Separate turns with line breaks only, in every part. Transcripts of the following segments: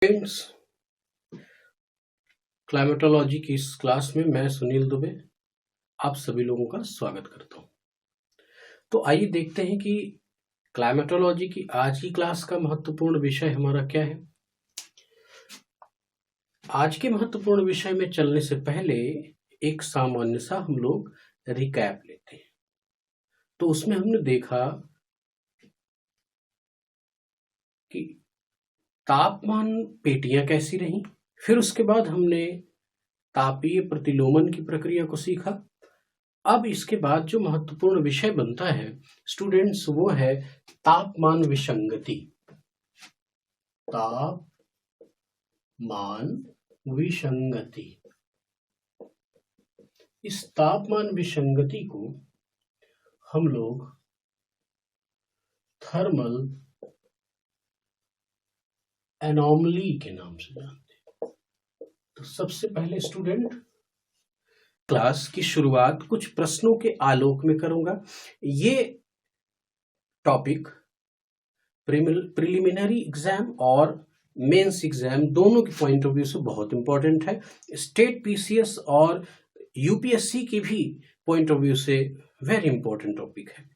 Friends, climatology की इस class में मैं सुनील दुबे आप सभी लोगों का स्वागत करता हूं। तो आइए देखते हैं कि क्लाइमेटोलॉजी की आज की क्लास का महत्वपूर्ण विषय हमारा क्या है। आज के महत्वपूर्ण विषय में चलने से पहले एक सामान्य सा हम लोग रिकैप लेते हैं। तो उसमें हमने देखा कि तापमान पेटियां कैसी रहीं, फिर उसके बाद हमने तापीय प्रतिलोमन की प्रक्रिया को सीखा। अब इसके बाद जो महत्वपूर्ण विषय बनता है स्टूडेंट्स, वो है तापमान विसंगति। तापमान विसंगति। इस तापमान विसंगति को हम लोग थर्मल एनोमली के नाम से जानते हैं। तो सबसे पहले स्टूडेंट, क्लास की शुरुआत कुछ प्रश्नों के आलोक में करूंगा। ये टॉपिक प्रिलिमिनरी एग्जाम और मेंस एग्जाम दोनों के पॉइंट ऑफ व्यू से बहुत इंपॉर्टेंट है। स्टेट पीसीएस और यूपीएससी की भी पॉइंट ऑफ व्यू से वेरी इंपॉर्टेंट टॉपिक है।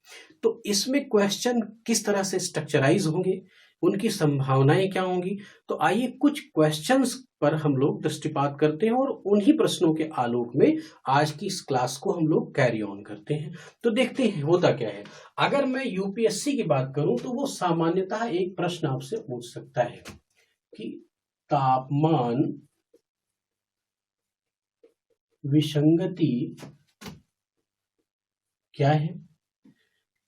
तो इसमें क्वेश्चन किस तरह से स्ट्रक्चराइज होंगे, उनकी संभावनाएं क्या होंगी। तो आइए कुछ क्वेश्चंस पर हम लोग दृष्टिपात करते हैं और उन्हीं प्रश्नों के आलोक में आज की इस क्लास को हम लोग कैरी ऑन करते हैं। तो देखते हैं होता क्या है। अगर मैं यूपीएससी की बात करूं तो वो सामान्यतः एक प्रश्न आपसे पूछ सकता है कि तापमान विसंगति क्या है।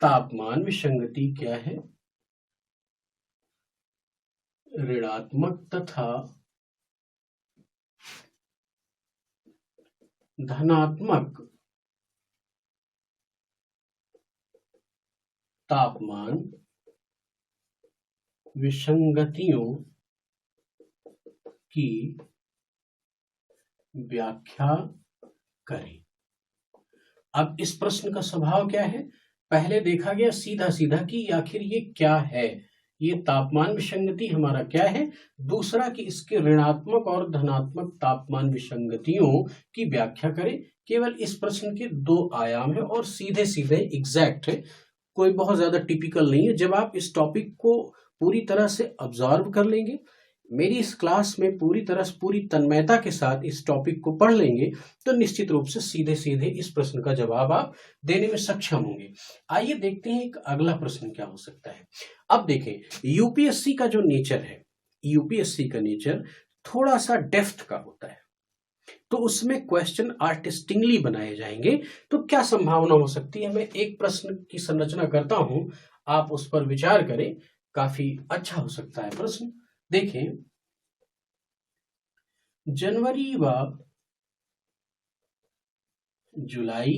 तापमान विसंगति क्या है? ऋणात्मक तथा धनात्मक तापमान विसंगतियों की व्याख्या करें। अब इस प्रश्न का स्वभाव क्या है? पहले देखा गया सीधा सीधा कि आखिर ये क्या है, ये तापमान विसंगति हमारा क्या है। दूसरा कि इसके ऋणात्मक और धनात्मक तापमान विसंगतियों की व्याख्या करें। केवल इस प्रश्न के दो आयाम है और सीधे सीधे एग्जैक्ट है, कोई बहुत ज्यादा टिपिकल नहीं है। जब आप इस टॉपिक को पूरी तरह से ऑब्जर्व कर लेंगे, मेरी इस क्लास में पूरी तरह से पूरी तन्मयता के साथ इस टॉपिक को पढ़ लेंगे, तो निश्चित रूप से सीधे सीधे इस प्रश्न का जवाब आप देने में सक्षम होंगे। आइए देखते हैं एक अगला प्रश्न क्या हो सकता है। अब देखें, यूपीएससी का जो नेचर है, यूपीएससी का नेचर थोड़ा सा डेप्थ का होता है, तो उसमें क्वेश्चन आर्टिस्टिंगली बनाए जाएंगे। तो क्या संभावना हो सकती है? मैं एक प्रश्न की संरचना करता हूं, आप उस पर विचार करें, काफी अच्छा हो सकता है प्रश्न। देखें, जनवरी व जुलाई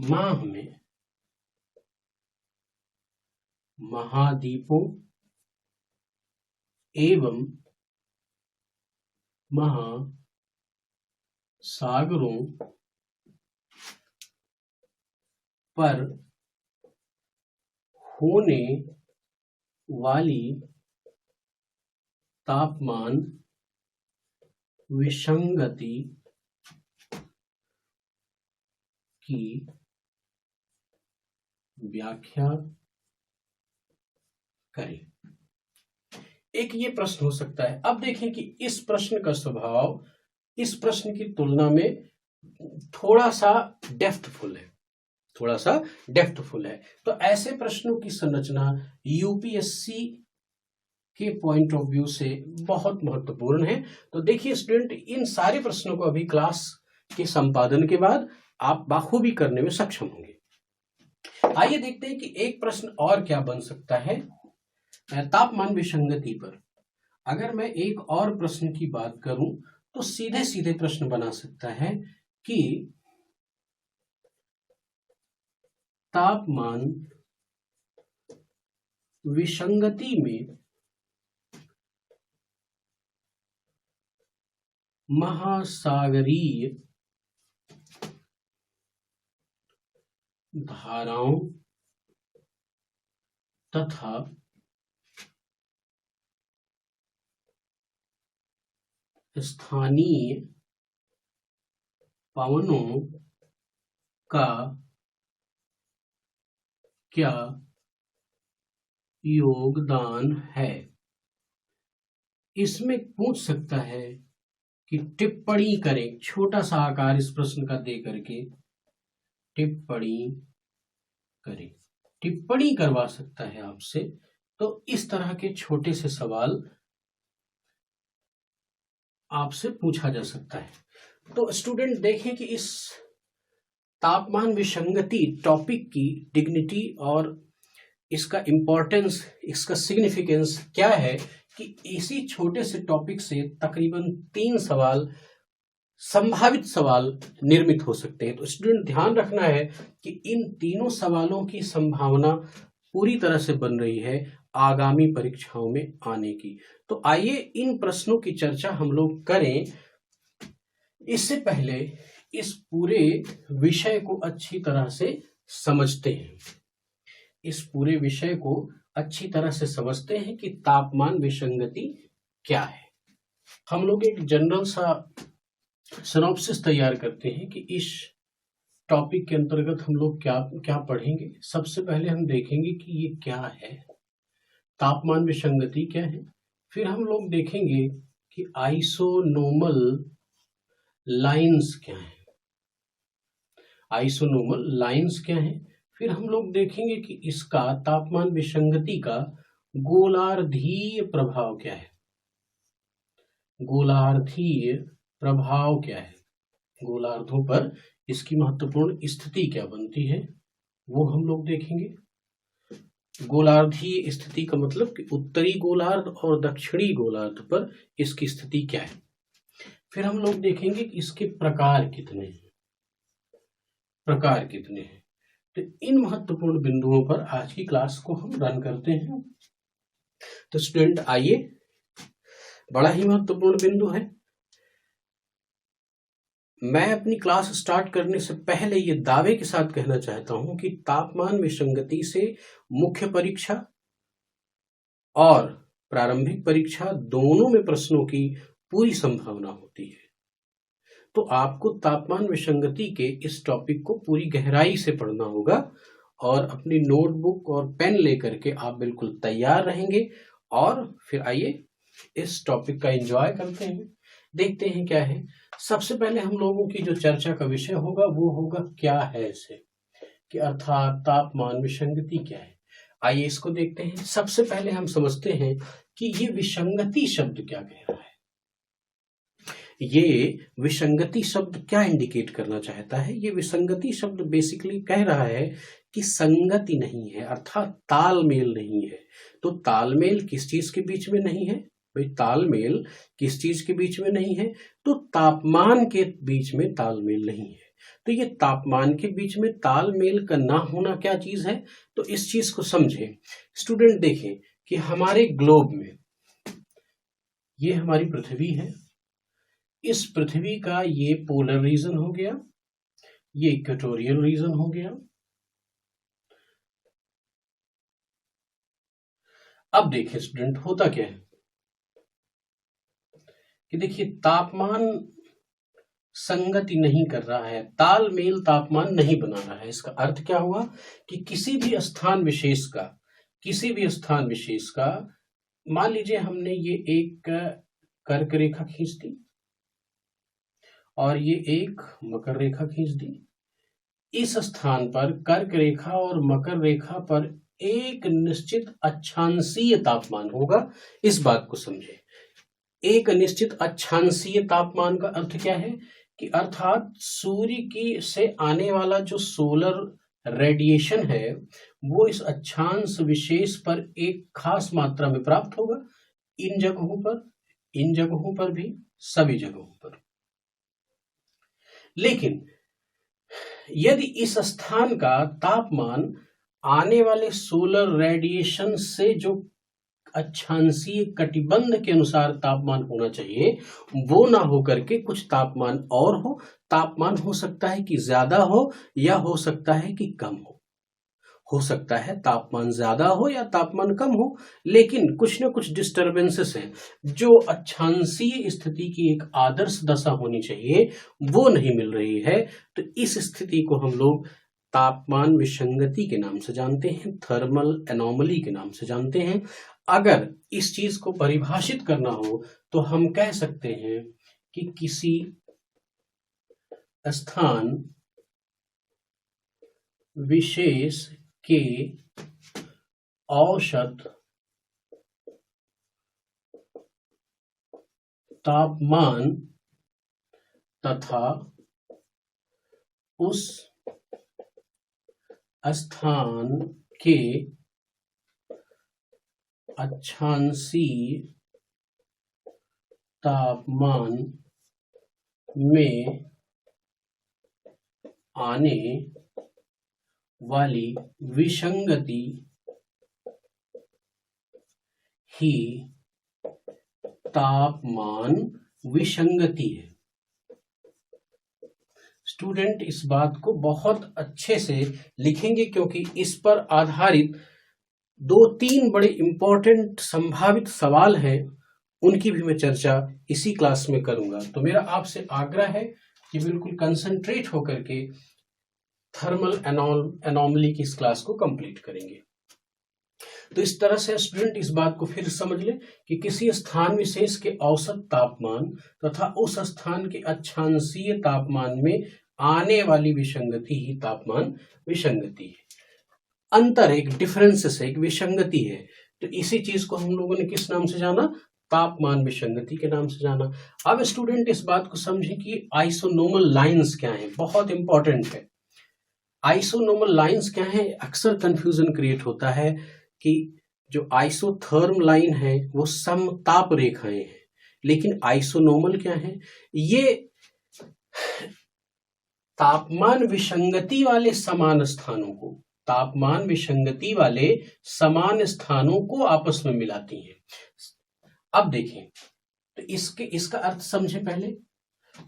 माह में महाद्वीपों एवं महासागरों पर होने वाली तापमान विसंगति की व्याख्या करें। एक ये प्रश्न हो सकता है। अब देखें कि इस प्रश्न का स्वभाव इस प्रश्न की तुलना में थोड़ा सा डेप्थफुल है, थोड़ा सा डेप्थफुल है। तो ऐसे प्रश्नों की संरचना यूपीएससी के पॉइंट ऑफ व्यू से बहुत महत्वपूर्ण है। तो देखिए स्टूडेंट, इन सारे प्रश्नों को अभी क्लास के संपादन के बाद आप बाखूबी करने में सक्षम होंगे। आइए देखते हैं कि एक प्रश्न और क्या बन सकता है तापमान विसंगति पर। अगर मैं एक और प्रश्न की बात करूं तो सीधे सीधे प्रश्न बना सकता है कि तापमान विसंगति में महासागरीय धाराओं तथा स्थानीय पवनों का क्या योगदान है। इसमें पूछ सकता है कि टिप्पणी करें, छोटा सा आकार इस प्रश्न का दे करके टिप्पणी करें, टिप्पणी करवा सकता है आपसे। तो इस तरह के छोटे से सवाल आपसे पूछा जा सकता है। तो स्टूडेंट देखें कि इस तापमान विसंगति टॉपिक की डिग्निटी और इसका इंपॉर्टेंस, इसका सिग्निफिकेंस क्या है कि इसी छोटे से टॉपिक से तकरीबन 3 सवाल, संभावित सवाल निर्मित हो सकते हैं। तो स्टूडेंट ध्यान रखना है कि इन तीनों सवालों की संभावना पूरी तरह से बन रही है आगामी परीक्षाओं में आने की। तो आइए इन प्रश्नों की चर्चा हम लोग करें। इससे पहले इस पूरे विषय को अच्छी तरह से समझते हैं, इस पूरे विषय को अच्छी तरह से समझते हैं कि तापमान विसंगति क्या है। हम लोग एक जनरल सा सिनॉप्सिस तैयार करते हैं कि इस टॉपिक के अंतर्गत हम लोग क्या क्या पढ़ेंगे। सबसे पहले हम देखेंगे कि ये क्या है, तापमान विसंगति क्या है। फिर हम लोग देखेंगे कि आइसोनोमल लाइंस क्या है, आइसोनोमल लाइंस क्या है। फिर हम लोग देखेंगे कि इसका तापमान विसंगति का गोलार्धीय प्रभाव क्या है, गोलार्धीय प्रभाव क्या है, गोलार्धों पर इसकी महत्वपूर्ण स्थिति क्या बनती है वो हम लोग देखेंगे। गोलार्धीय स्थिति का मतलब कि उत्तरी गोलार्ध और दक्षिणी गोलार्ध पर इसकी स्थिति क्या है। फिर हम लोग देखेंगे कि इसके प्रकार कितने हैं, प्रकार कितने हैं। तो इन महत्वपूर्ण बिंदुओं पर आज की क्लास को हम रन करते हैं। तो स्टूडेंट आइए, बड़ा ही महत्वपूर्ण बिंदु है। मैं अपनी क्लास स्टार्ट करने से पहले ये दावे के साथ कहना चाहता हूं कि तापमान विसंगति से मुख्य परीक्षा और प्रारंभिक परीक्षा दोनों में प्रश्नों की पूरी संभावना होती है। तो आपको तापमान विसंगति के इस टॉपिक को पूरी गहराई से पढ़ना होगा और अपनी नोटबुक और पेन लेकर के आप बिल्कुल तैयार रहेंगे। और फिर आइए इस टॉपिक का एंजॉय करते हैं, देखते हैं क्या है। सबसे पहले हम लोगों की जो चर्चा का विषय होगा वो होगा क्या है इसे, कि अर्थात तापमान विसंगति क्या है। आइए इसको देखते हैं। सबसे पहले हम समझते हैं कि ये विसंगति शब्द क्या कह रहा है। ये विसंगति शब्द क्या इंडिकेट करना चाहता है। ये विसंगति शब्द बेसिकली कह रहा है कि संगति नहीं है, अर्थात तालमेल नहीं है। तो तालमेल किस चीज के बीच में नहीं है भाई, तालमेल किस चीज के बीच में नहीं है, तो तापमान के बीच में तालमेल नहीं है। तो ये तापमान के बीच में तालमेल का ना होना क्या चीज है, तो इस चीज को समझें। स्टूडेंट देखें कि हमारे ग्लोब में ये हमारी पृथ्वी है, इस पृथ्वी का ये पोलर रीजन हो गया, ये इक्वेटोरियल रीजन हो गया। अब देखिए स्टूडेंट, होता क्या है कि देखिए तापमान संगति नहीं कर रहा है, तालमेल तापमान नहीं बना रहा है। इसका अर्थ क्या हुआ कि किसी भी स्थान विशेष का, किसी भी स्थान विशेष का, मान लीजिए हमने ये एक कर्क रेखा खींच दी और ये एक मकर रेखा खींच दी। इस स्थान पर कर्क रेखा और मकर रेखा पर एक निश्चित अक्षांशीय तापमान होगा। इस बात को समझे, एक निश्चित अक्षांशीय तापमान का अर्थ क्या है कि अर्थात सूर्य की से आने वाला जो सोलर रेडिएशन है वो इस अक्षांश विशेष पर एक खास मात्रा में प्राप्त होगा। इन जगहों पर भी, सभी जगहों पर। लेकिन यदि इस स्थान का तापमान आने वाले सोलर रेडिएशन से जो अक्षांशीय कटिबंध के अनुसार तापमान होना चाहिए वो ना हो करके कुछ तापमान और हो, तापमान हो सकता है कि ज्यादा हो या हो सकता है कि कम हो सकता है तापमान ज्यादा हो या तापमान कम हो, लेकिन कुछ न कुछ डिस्टरबेंसेस हैं। जो अक्षांशीय स्थिति की एक आदर्श दशा होनी चाहिए वो नहीं मिल रही है, तो इस स्थिति को हम लोग तापमान विसंगति के नाम से जानते हैं, थर्मल एनोमली के नाम से जानते हैं। अगर इस चीज को परिभाषित करना हो तो हम कह सकते हैं कि किसी स्थान विशेष के औसत तापमान तथा उस स्थान के अक्षांशीय तापमान में आने वाली विसंगति ही तापमान विसंगति है। स्टूडेंट इस बात को बहुत अच्छे से लिखेंगे, क्योंकि इस पर आधारित 2-3 बड़े इंपॉर्टेंट संभावित सवाल हैं, उनकी भी मैं चर्चा इसी क्लास में करूंगा। तो मेरा आपसे आग्रह है कि बिल्कुल कंसंट्रेट होकर के थर्मल एनोमली की इस क्लास को कंप्लीट करेंगे। तो इस तरह से स्टूडेंट इस बात को फिर समझ लें कि किसी स्थान विशेष के औसत तापमान तथा उस स्थान के अक्षांशीय तापमान में आने वाली विसंगति ही तापमान विसंगति है। अंतर एक डिफरेंस है, एक विसंगति है। तो इसी चीज को हम लोगों ने किस नाम से जाना? तापमान विसंगति के नाम से जाना। अब स्टूडेंट इस बात को समझें कि आइसोनोमल लाइंस क्या है, बहुत इंपॉर्टेंट है। आइसोनोमल लाइंस क्या है? अक्सर कंफ्यूजन क्रिएट होता है कि जो आइसोथर्म लाइन है वो समताप रेखाएं हैं, लेकिन आइसोनोमल क्या है? ये तापमान विसंगति वाले समान स्थानों को, तापमान विसंगति वाले समान स्थानों को आपस में मिलाती हैं। अब देखें तो इसका अर्थ समझें पहले।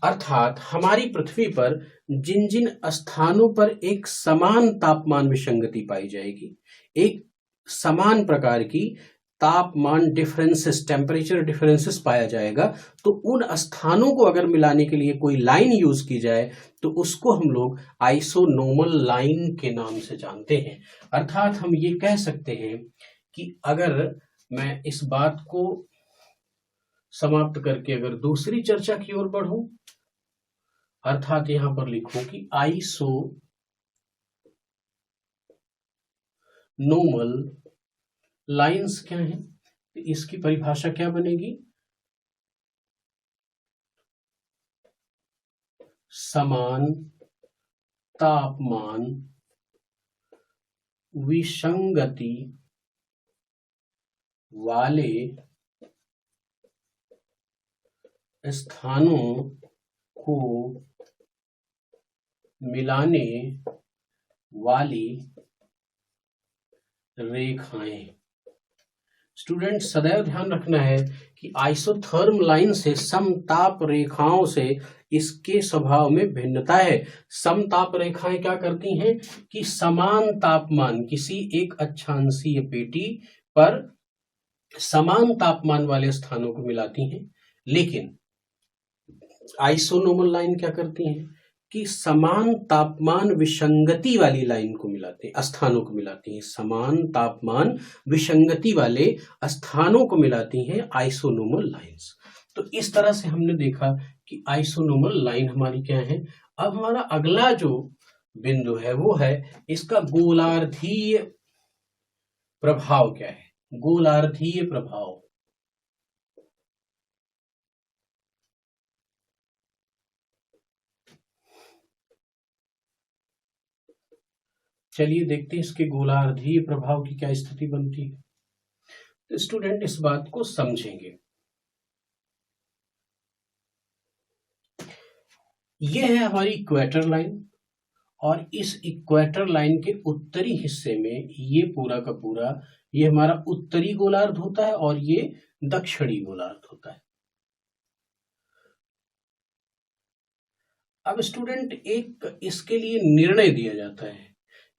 अर्थात हमारी पृथ्वी पर जिन जिन स्थानों पर एक समान तापमान विसंगति पाई जाएगी, एक समान प्रकार की तापमान डिफरेंसेस, टेम्परेचर डिफरेंसेस पाया जाएगा, तो उन स्थानों को अगर मिलाने के लिए कोई लाइन यूज की जाए तो उसको हम लोग आइसोनोमल लाइन के नाम से जानते हैं। अर्थात हम ये कह सकते हैं कि अगर मैं इस बात को समाप्त करके अगर दूसरी चर्चा की ओर बढ़ूं, अर्थात यहां पर लिखो कि आइसोनोमल लाइंस क्या है, तो इसकी परिभाषा क्या बनेगी? समान तापमान विसंगति वाले स्थानों को मिलाने वाली रेखाएं। स्टूडेंट सदैव ध्यान रखना है कि आइसोथर्म लाइन से समताप रेखाओं से इसके स्वभाव में भिन्नता है। समताप रेखाएं क्या करती हैं कि समान तापमान, किसी एक अक्षांशीय पेटी पर समान तापमान वाले स्थानों को मिलाती हैं, लेकिन आइसोनोमल लाइन क्या करती हैं कि समान तापमान विसंगति वाली लाइन को मिलाते हैं, स्थानों को मिलाती हैं, समान तापमान विसंगति वाले स्थानों को मिलाती हैं आइसोनोमल लाइंस। तो इस तरह से हमने देखा कि आइसोनोमल लाइन हमारी क्या है। अब हमारा अगला जो बिंदु है वो है इसका गोलार्धीय प्रभाव क्या है। गोलार्धीय प्रभाव, चलिए देखते हैं इसके गोलार्धीय प्रभाव की क्या स्थिति बनती है। तो स्टूडेंट इस बात को समझेंगे। यह है हमारी इक्वेटर लाइन, और इस इक्वेटर लाइन के उत्तरी हिस्से में ये पूरा का पूरा ये हमारा उत्तरी गोलार्ध होता है और ये दक्षिणी गोलार्ध होता है। अब स्टूडेंट एक इसके लिए निर्णय दिया जाता है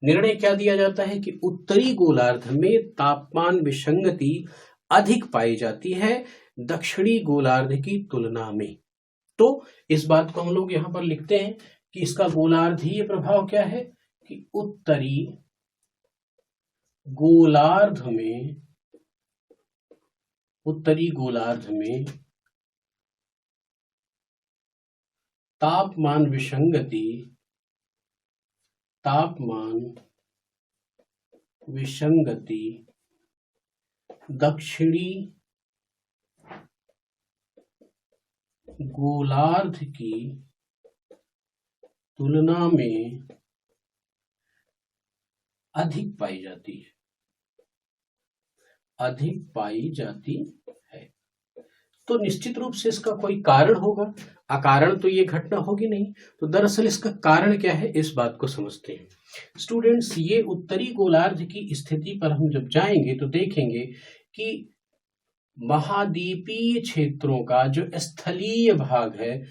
निर्णय क्या दिया जाता है कि उत्तरी गोलार्ध में तापमान विसंगति अधिक पाई जाती है दक्षिणी गोलार्ध की तुलना में। तो इस बात को हम लोग यहां पर लिखते हैं कि इसका गोलार्धीय प्रभाव क्या है कि उत्तरी गोलार्ध में तापमान विसंगति दक्षिणी गोलार्ध की तुलना में अधिक पाई जाती है। तो निश्चित रूप से इसका कोई कारण होगा, अकारण तो ये घटना होगी नहीं। तो दरअसल इसका कारण क्या है, इस बात को समझते हैं। स्टूडेंट्स, ये उत्तरी गोलार्ध की स्थिति पर हम जब जाएंगे तो देखेंगे कि महाद्वीपीय क्षेत्रों का जो स्थलीय भाग है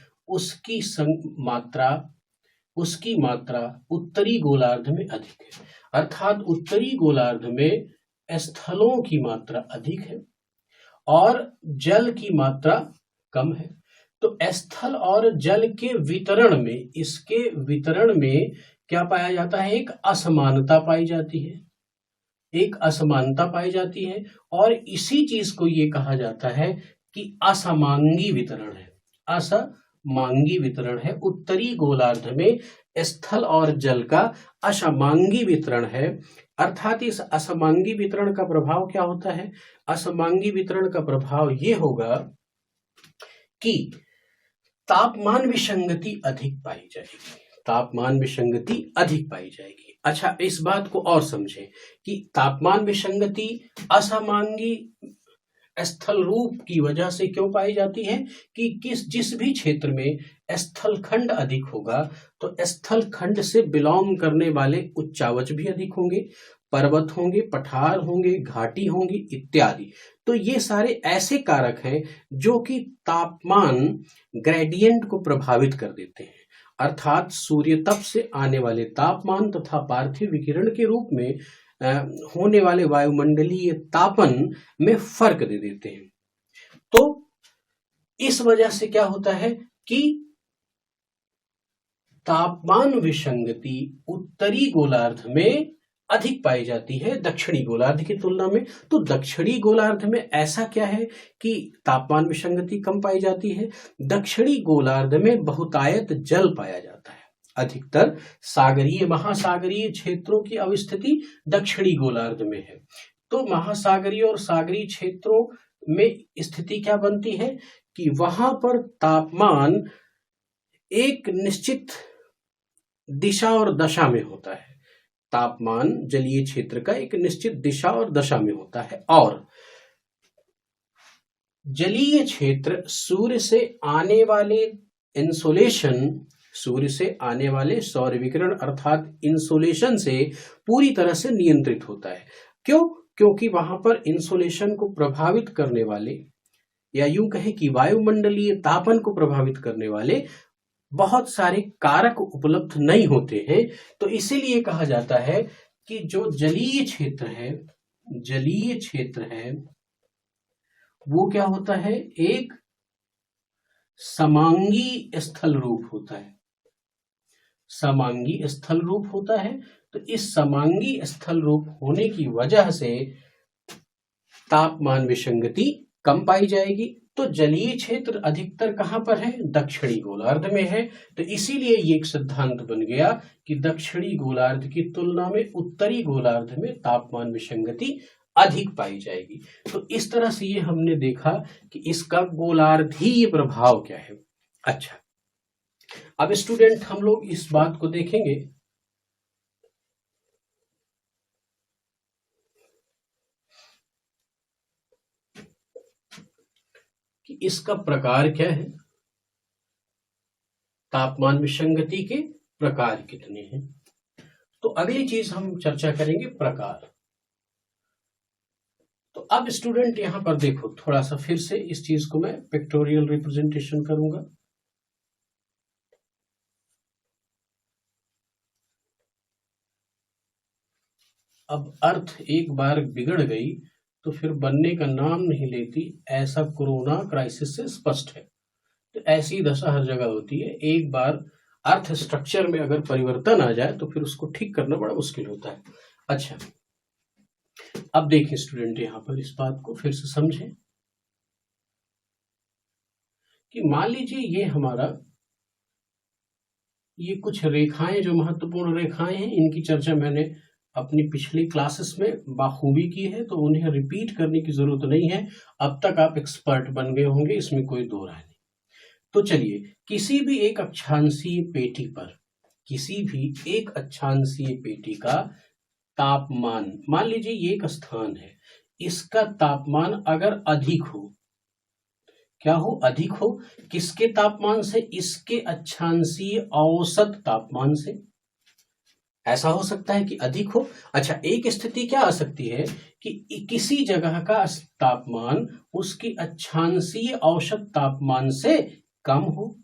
उसकी मात्रा उत्तरी गोलार्ध में अधिक है। अर्थात उत्तरी गोलार्ध में स्थलों की मात्रा अधिक है और जल की मात्रा कम है। तो स्थल और जल के वितरण में क्या पाया जाता है, एक असमानता पाई जाती है और इसी चीज को ये कहा जाता है कि असमांगी वितरण है। उत्तरी गोलार्ध में स्थल और जल का असमांगी वितरण है। अर्थात इस असमांगी वितरण का प्रभाव क्या होता है, असमांगी वितरण का प्रभाव ये होगा कि तापमान विसंगति अधिक पाई जाएगी। अच्छा, इस बात को और समझें कि तापमान विसंगति असमांगी स्थल रूप की वजह से क्यों पाई जाती है कि जिस भी क्षेत्र में स्थल खंड अधिक होगा तो स्थल खंड से बिलोंग करने वाले उच्चावच भी अधिक होंगे, पर्वत होंगे, पठार होंगे, घाटी होंगी इत्यादि। तो ये सारे ऐसे कारक हैं जो कि तापमान ग्रेडियंट को प्रभावित कर देते हैं। अर्थात सूर्य तप से आने वाले तापमान तथा पार्थिव विकिरण के रूप में होने वाले वायुमंडलीय तापन में फर्क दे देते हैं। तो इस वजह से क्या होता है कि तापमान विसंगति उत्तरी गोलार्ध में अधिक पाई जाती है दक्षिणी गोलार्ध की तुलना में। तो दक्षिणी गोलार्ध में ऐसा क्या है कि तापमान विसंगति कम पाई जाती है। दक्षिणी गोलार्ध में बहुतायत जल पाया जाता है। अधिकतर सागरीय महासागरीय क्षेत्रों की अवस्थिति दक्षिणी गोलार्ध में है। तो महासागरीय और सागरीय क्षेत्रों में स्थिति क्या बनती है कि वहां पर तापमान एक निश्चित दिशा और दशा में होता है। तापमान जलीय क्षेत्र का एक निश्चित दिशा और दशा में होता है और जलीय क्षेत्र सूर्य से आने वाले सौर विकिरण अर्थात इंसोलेशन से पूरी तरह से नियंत्रित होता है। क्यों? क्योंकि वहां पर इंसोलेशन को प्रभावित करने वाले या यूं कहे कि वायुमंडलीय तापन को प्रभावित करने वाले बहुत सारे कारक उपलब्ध नहीं होते हैं। तो इसीलिए कहा जाता है कि जो जलीय क्षेत्र है वो क्या होता है, एक समांगी स्थल रूप होता है। तो इस समांगी स्थल रूप होने की वजह से तापमान विसंगति कम पाई जाएगी। तो जलीय क्षेत्र अधिकतर कहां पर है, दक्षिणी गोलार्ध में है। तो इसीलिए ये एक सिद्धांत बन गया कि दक्षिणी गोलार्ध की तुलना में उत्तरी गोलार्ध में तापमान विसंगति अधिक पाई जाएगी। तो इस तरह से ये हमने देखा कि इसका गोलार्धीय प्रभाव क्या है। अच्छा, अब स्टूडेंट हम लोग इस बात को देखेंगे कि इसका प्रकार क्या है, तापमान विसंगति के प्रकार कितने हैं। तो अगली चीज हम चर्चा करेंगे प्रकार। तो अब स्टूडेंट यहां पर देखो, थोड़ा सा फिर से इस चीज को मैं पिक्टोरियल रिप्रेजेंटेशन करूंगा। अब अर्थ एक बार बिगड़ गई तो फिर बनने का नाम नहीं लेती, ऐसा कोरोना क्राइसिस से स्पष्ट है। तो ऐसी दशा हर जगह होती है, एक बार अर्थ स्ट्रक्चर में अगर परिवर्तन आ जाए तो फिर उसको ठीक करना बड़ा मुश्किल होता है। अच्छा, अब देखें स्टूडेंट, यहां पर इस बात को फिर से समझें कि मान लीजिए ये हमारा, ये कुछ रेखाएं जो महत्वपूर्ण रेखाएं हैं, इनकी चर्चा मैंने अपनी पिछली क्लासेस में बाखूबी की है, तो उन्हें रिपीट करने की जरूरत नहीं है। अब तक आप एक्सपर्ट बन गए होंगे, इसमें कोई दो राय नहीं। तो चलिए, किसी भी एक अक्षांशीय पेटी पर, किसी भी एक अक्षांशीय पेटी का तापमान, मान लीजिए ये एक स्थान है, इसका तापमान अगर अधिक हो, क्या हो, अधिक हो, किसके तापमान से, इसके अक्षांशीय औसत तापमान से। ऐसा हो सकता है कि अधिक हो। अच्छा, एक स्थिति क्या आ सकती है कि किसी जगह का तापमान उसकी अक्षांशीय औसत तापमान से कम हो।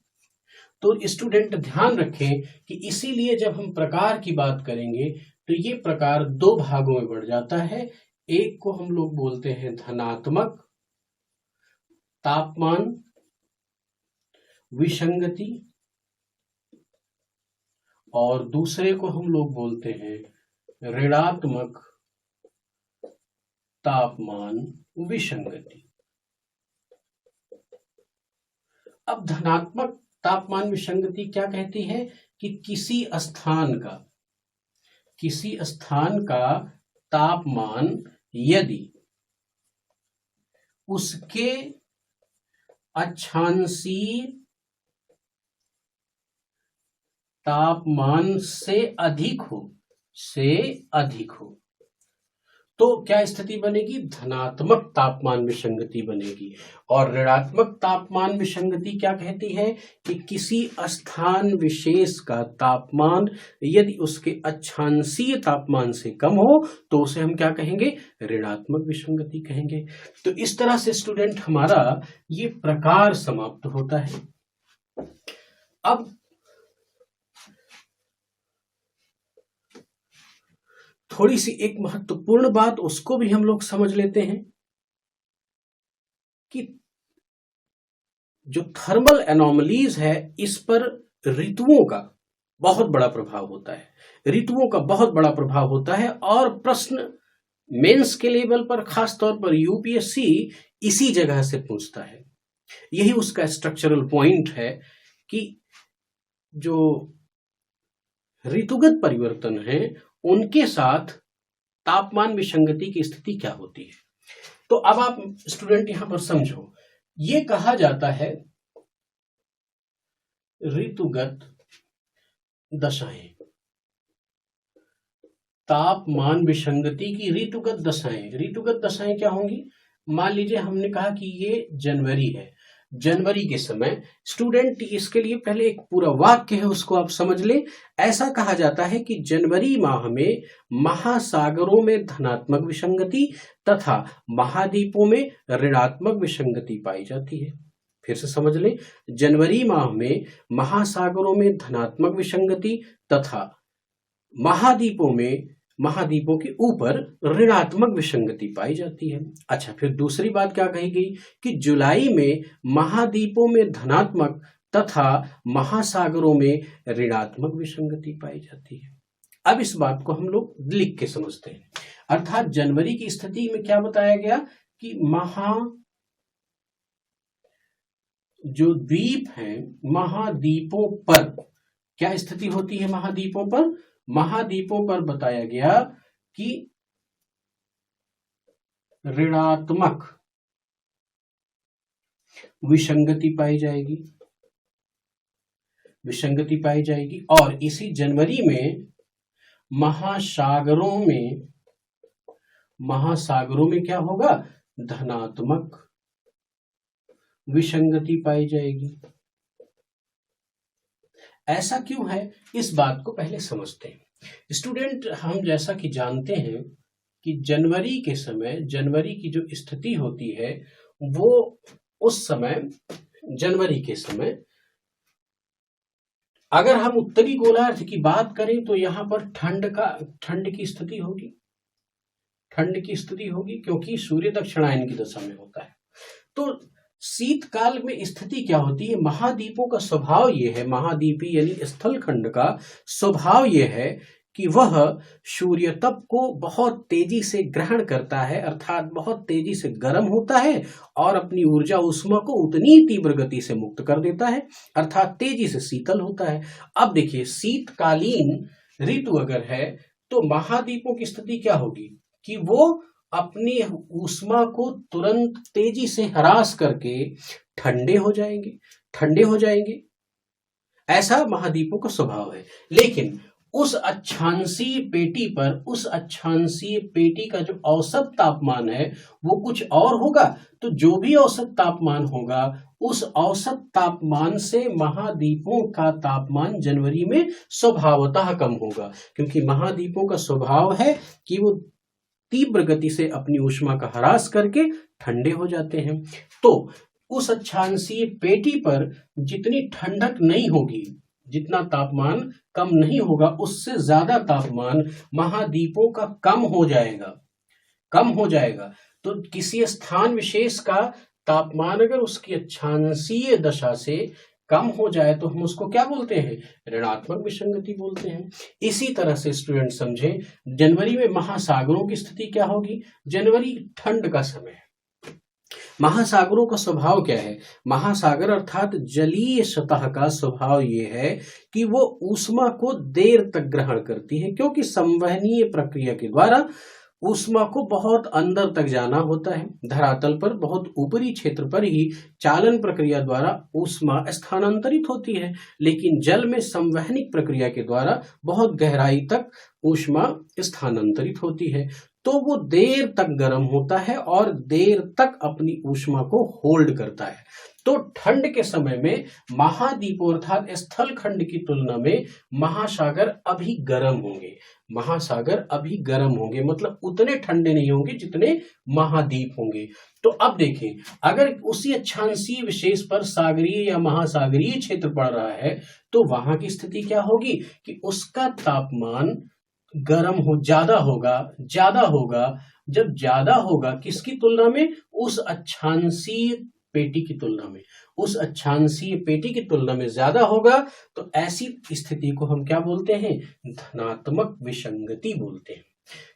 तो स्टूडेंट ध्यान रखें कि इसीलिए जब हम प्रकार की बात करेंगे तो ये प्रकार दो भागों में बढ़ जाता है। एक को हम लोग बोलते हैं धनात्मक तापमान विसंगति, और दूसरे को हम लोग बोलते हैं ऋणात्मक तापमान विसंगति। अब धनात्मक तापमान विसंगति क्या कहती है कि किसी स्थान का तापमान यदि उसके अक्षांशीय तापमान से अधिक हो, तो क्या स्थिति बनेगी, धनात्मक तापमान विसंगति बनेगी। और ऋणात्मक तापमान विसंगति क्या कहती है कि किसी स्थान विशेष का तापमान यदि उसके अक्षांशीय तापमान से कम हो तो उसे हम क्या कहेंगे, ऋणात्मक विसंगति कहेंगे। तो इस तरह से स्टूडेंट हमारा ये प्रकार समाप्त होता है। अब थोड़ी सी एक महत्वपूर्ण बात उसको भी हम लोग समझ लेते हैं कि जो थर्मल एनोमलीज है, इस पर ऋतुओं का बहुत बड़ा प्रभाव होता है। और प्रश्न मेंस के लेवल पर, खास तौर पर यूपीएससी इसी जगह से पूछता है। यही उसका स्ट्रक्चरल पॉइंट है कि जो ऋतुगत परिवर्तन है उनके साथ तापमान विसंगति की स्थिति क्या होती है। तो अब आप स्टूडेंट यहां पर समझो, ये कहा जाता है ऋतुगत दशाएं, तापमान विसंगति की ऋतुगत दशाएं क्या होंगी। मान लीजिए हमने कहा कि ये जनवरी है, जनवरी के समय, स्टूडेंट इसके लिए पहले एक पूरा वाक्य है उसको आप समझ लें। ऐसा कहा जाता है कि जनवरी माह में महासागरों में धनात्मक विसंगति तथा महाद्वीपों में ऋणात्मक विसंगति पाई जाती है। फिर से समझ लें, जनवरी माह में महासागरों में धनात्मक विसंगति तथा महाद्वीपों के ऊपर ऋणात्मक विसंगति पाई जाती है। अच्छा, फिर दूसरी बात क्या कही गई कि जुलाई में महाद्वीपों में धनात्मक तथा महासागरों में ऋणात्मक विसंगति पाई जाती है। अब इस बात को हम लोग लिख के समझते हैं। अर्थात जनवरी की स्थिति में क्या बताया गया कि जो द्वीप हैं, महाद्वीपों पर क्या स्थिति होती है, महाद्वीपों पर बताया गया कि ऋणात्मक विसंगति पाई जाएगी। और इसी जनवरी में महासागरों में क्या होगा, धनात्मक विसंगति पाई जाएगी। ऐसा क्यों है, इस बात को पहले समझते हैं। स्टूडेंट, हम जैसा कि जानते हैं कि जनवरी के समय, जनवरी की जो स्थिति होती है वो उस समय, जनवरी के समय अगर हम उत्तरी गोलार्ध की बात करें तो यहां पर ठंड की स्थिति होगी। ठंड की स्थिति होगी, क्योंकि सूर्य दक्षिणायन की दशा में होता है। तो शीतकाल में स्थिति क्या होती है? महाद्वीपों का स्वभाव ये है, महाद्वीपी यानी स्थल खंड का स्वभाव ये है कि वह सूर्य तप को बहुत तेजी से ग्रहण करता है, अर्थात बहुत तेजी से गर्म होता है और अपनी ऊर्जा ऊष्मा को उतनी तीव्र गति से मुक्त कर देता है, अर्थात तेजी से शीतल होता है। अब देखिए, शीतकालीन ऋतु अगर है तो महाद्वीपों की स्थिति क्या होगी कि वो अपनी ऊष्मा को तुरंत तेजी से ह्रास करके ठंडे हो जाएंगे। ऐसा महाद्वीपों का स्वभाव है। लेकिन उस अक्षांशीय पेटी का जो औसत तापमान है वो कुछ और होगा। तो जो भी औसत तापमान होगा, उस औसत तापमान से महाद्वीपों का तापमान जनवरी में स्वभावतः कम होगा, क्योंकि महाद्वीपों का स्वभाव है कि वो तीव्र गति से अपनी ऊष्मा का ह्रास करके ठंडे हो जाते हैं। तो उस अक्षांशीय पेटी पर जितनी ठंडक नहीं होगी, जितना तापमान कम नहीं होगा, उससे ज्यादा तापमान महाद्वीपों का कम हो जाएगा। तो किसी स्थान विशेष का तापमान अगर उसकी अक्षांशीय दशा से कम हो जाए तो हम उसको क्या बोलते हैं? ऋणात्मक विसंगति बोलते हैं। इसी तरह से स्टूडेंट समझें, जनवरी में महासागरों की स्थिति क्या होगी? जनवरी ठंड का समय है। महासागरों का स्वभाव क्या है? महासागर अर्थात जलीय सतह का स्वभाव ये है कि वो ऊष्मा को देर तक ग्रहण करती है, क्योंकि संवहनीय प्रक्रिया के द्वारा ऊष्मा को बहुत अंदर तक जाना होता है। धरातल पर बहुत ऊपरी क्षेत्र पर ही चालन प्रक्रिया द्वारा ऊष्मा स्थानांतरित होती है, लेकिन जल में संवहनिक प्रक्रिया के द्वारा बहुत गहराई तक ऊष्मा स्थानांतरित होती है। तो वो देर तक गर्म होता है और देर तक अपनी ऊष्मा को होल्ड करता है। तो ठंड के समय में महाद्वीपों अर्थात स्थल खंड की तुलना में महासागर अभी गर्म होंगे, मतलब उतने ठंडे नहीं होंगे जितने महाद्वीप होंगे। तो अब देखें, अगर उसी अक्षांशीय विशेष पर सागरीय या महासागरीय क्षेत्र पड़ रहा है तो वहां की स्थिति क्या होगी कि उसका तापमान गर्म हो ज्यादा होगा। जब ज्यादा होगा किसकी तुलना में? उस अक्षांशीय पेटी की तुलना में ज्यादा होगा। तो ऐसी स्थिति को हम क्या बोलते हैं? धनात्मक विसंगति बोलते हैं।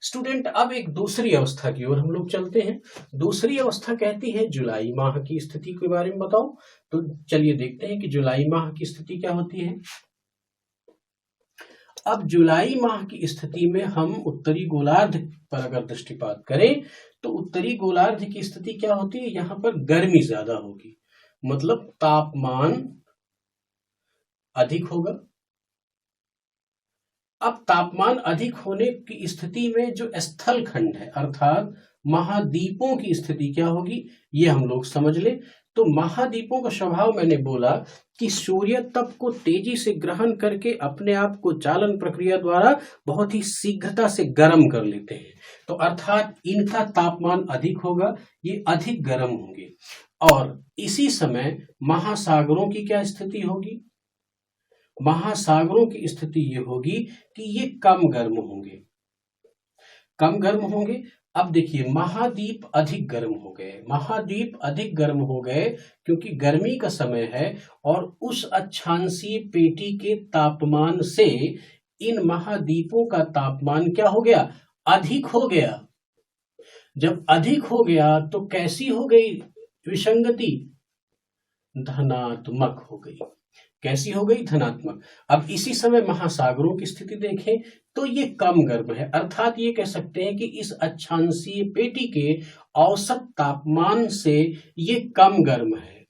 स्टूडेंट, अब एक दूसरी अवस्था की ओर हम लोग चलते हैं। दूसरी अवस्था कहती है जुलाई माह की स्थिति के बारे में बताओ। तो चलिए देखते हैं कि जुलाई माह की स्थिति क्या होती है। अब जुलाई माह की स्थिति में हम उत्तरी गोलार्ध पर अगर दृष्टिपात करें तो उत्तरी गोलार्ध की स्थिति क्या होती है? यहाँ पर गर्मी ज्यादा होगी, मतलब तापमान अधिक होगा। अब तापमान अधिक होने की स्थिति में जो स्थल खंड है अर्थात महाद्वीपों की स्थिति क्या होगी, ये हम लोग समझ ले। तो महाद्वीपों का स्वभाव मैंने बोला कि सूर्य तप को तेजी से ग्रहण करके अपने आप को चालन प्रक्रिया द्वारा बहुत ही शीघ्रता से गर्म कर लेते हैं। तो अर्थात इनका तापमान अधिक होगा, ये अधिक गर्म होंगे। और इसी समय महासागरों की क्या स्थिति होगी? महासागरों की स्थिति ये होगी कि ये कम गर्म होंगे। अब देखिए, महाद्वीप अधिक गर्म हो गए क्योंकि गर्मी का समय है और उस अक्षांशीय पेटी के तापमान से इन महाद्वीपों का तापमान क्या हो गया? अधिक हो गया। जब अधिक हो गया तो कैसी हो गई विसंगति? धनात्मक हो गई। कैसी हो गई? धनात्मक। अब इसी समय महासागरों की स्थिति देखें तो ये कम गर्म है, अर्थात ये कह सकते हैं कि इस अक्षांशीय पेटी के औसत तापमान से ये कम गर्म है।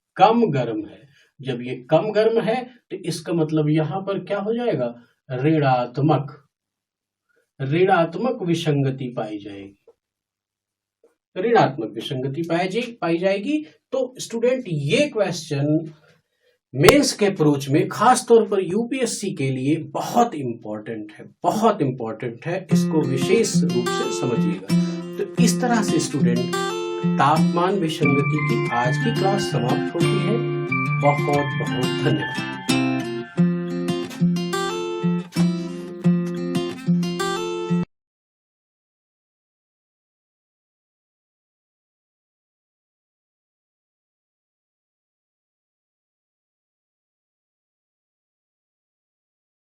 जब ये कम गर्म है तो इसका मतलब यहां पर क्या हो जाएगा? ऋणात्मक विसंगति पाई जाएगी। तो स्टूडेंट, ये क्वेश्चन मेंस के अप्रोच में खास तौर पर यूपीएससी के लिए बहुत इंपॉर्टेंट है। इसको विशेष रूप से समझिएगा। तो इस तरह से स्टूडेंट, तापमान विसंगति की आज की क्लास समाप्त होती है। बहुत बहुत धन्यवाद।